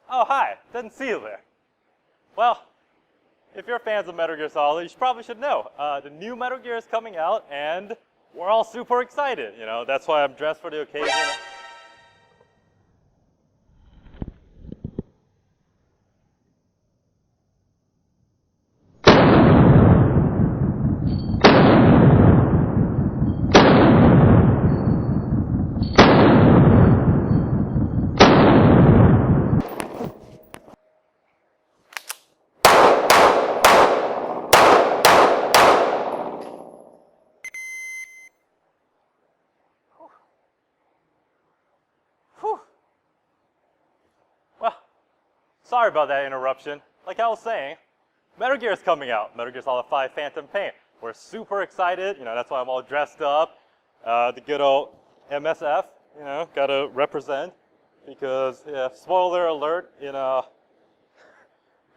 Oh, hi. Didn't see you there. Well, if you're fans of Metal Gear Solid, you probably should know. The new Metal Gear is coming out, and we're all super excited. You know, that's why I'm dressed for the occasion. Whew. Well, sorry about that interruption. Like I was saying, Metal Gear is coming out. Metal Gear Solid 5 Phantom Pain. We're super excited. You know, that's why I'm all dressed up. The good old MSF, you know, gotta represent. Because, yeah, spoiler alert, you know,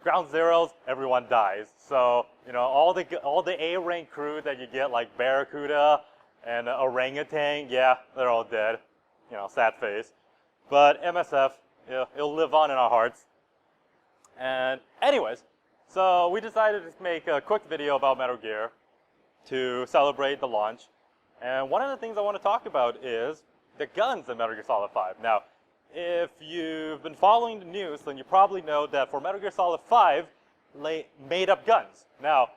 Ground Zeroes, everyone dies. So, you know, all the A-rank crew that you get, like Barracuda and Orangutan, yeah, they're all dead. You know, sad face. But MSF, you know, it'll live on in our hearts. And anyways, so we decided to make a quick video about Metal Gear to celebrate the launch. And one of the things I want to talk about is the guns in Metal Gear Solid 5. Now, if you've been following the news, then you probably know that for Metal Gear Solid 5, they made up guns. Now,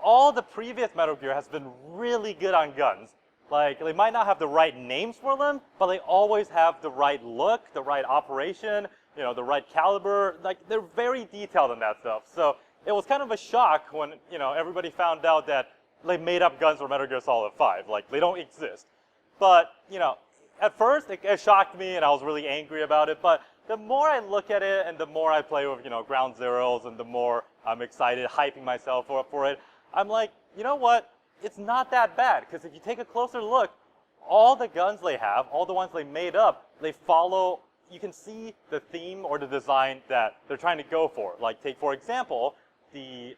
all the previous Metal Gear has been really good on guns. Like, they might not have the right names for them, but they always have the right look, the right operation, you know, the right caliber. Like, they're very detailed in that stuff. So it was kind of a shock when, you know, everybody found out that they made up guns for Metal Gear Solid 5. Like, they don't exist. But, you know, at first it shocked me and I was really angry about it. But the more I look at it and the more I play with, you know, Ground Zeroes and the more I'm excited, hyping myself up for it, I'm like, you know what? It's not that bad, because if you take a closer look, all the guns they have, all the ones they made up, they follow, you can see the theme or the design that they're trying to go for. Like, take for example, the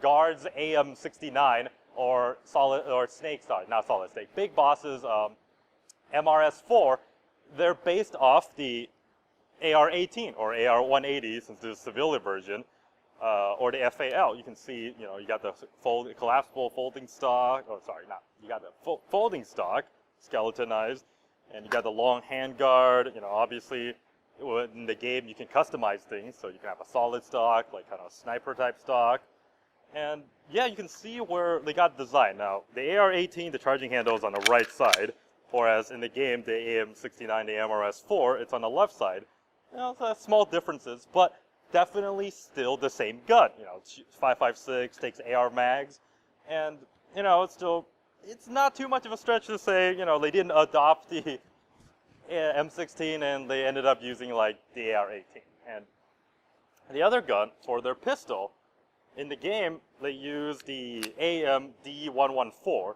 Guards AM69 or Snake, sorry, not Solid Snake, Big Boss's MRS4, they're based off the AR-18 or AR-180 since there's a civilian version. Or the FAL, you can see, you know, you got the collapsible folding stock, you got the folding stock, skeletonized, and you got the long handguard. You know, obviously, in the game you can customize things, so you can have a solid stock, like kind of sniper type stock. And yeah, you can see where they got design. Now, the AR-18, the charging handle is on the right side, whereas in the game, the AM69, the MRS4, it's on the left side. You know, so small differences, but definitely still the same gun. You know, 5.56 takes AR mags, and you know, it's not too much of a stretch to say, you know, they didn't adopt the M16 and they ended up using like the AR-18. And the other gun for their pistol in the game, they use the AMD-114.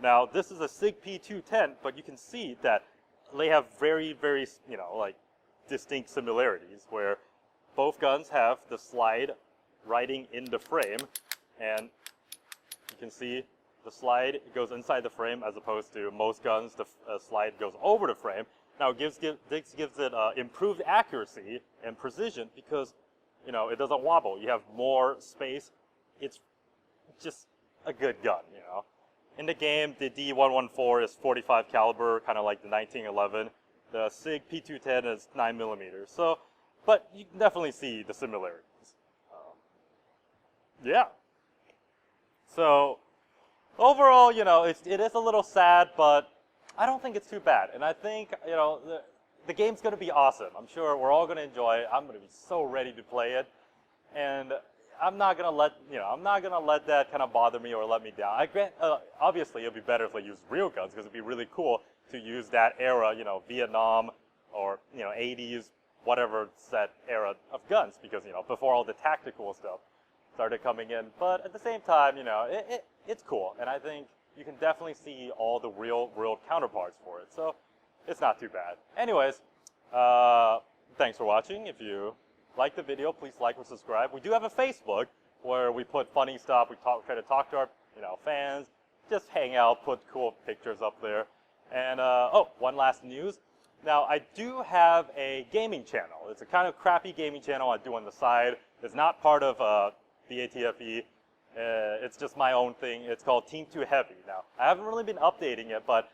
Now, this is a SIG P210, but you can see that they have very, very, you know, like distinct similarities where both guns have the slide riding in the frame, and you can see the slide goes inside the frame as opposed to most guns, the slide goes over the frame. Now, this gives it improved accuracy and precision because, you know, it doesn't wobble. You have more space. It's just a good gun, you know. In the game, the D114 is 45 caliber, kind of like the 1911. The SIG P210 is 9mm. So, but you can definitely see the similarities. Yeah. So, overall, you know, it is a little sad, but I don't think it's too bad. And I think, you know, the game's going to be awesome. I'm sure we're all going to enjoy it. I'm going to be so ready to play it. And I'm not going to let that kind of bother me or let me down. Obviously, it would be better if they used real guns because it would be really cool to use that era, you know, Vietnam or, you know, 80s, whatever set era of guns, because, you know, before all the tactical stuff started coming in. But at the same time, you know, it's cool, and I think you can definitely see all the real world counterparts for it, so it's not too bad. Anyways, thanks for watching. If you like the video, please like or subscribe. We do have a Facebook where we put funny stuff. We try to talk to our, you know, fans, just hang out, put cool pictures up there. And oh, one last news. Now, I do have a gaming channel. It's a kind of crappy gaming channel I do on the side. It's not part of the ATFE. It's just my own thing. It's called Team 2 Heavy. Now, I haven't really been updating it, but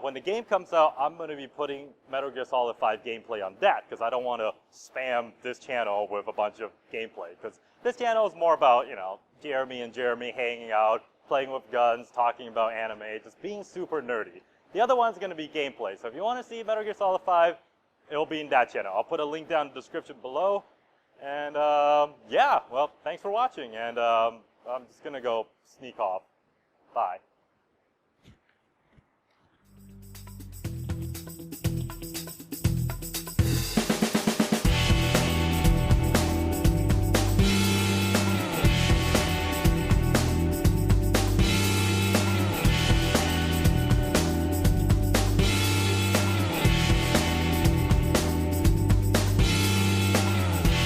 when the game comes out, I'm going to be putting Metal Gear Solid 5 gameplay on that because I don't want to spam this channel with a bunch of gameplay. Because this channel is more about, you know, Jeremy and Jeremy hanging out, playing with guns, talking about anime, just being super nerdy. The other one's going to be gameplay. So if you want to see Metal Gear Solid 5, it'll be in that channel. I'll put a link down in the description below. And yeah, well, thanks for watching. And I'm just going to go sneak off. Bye.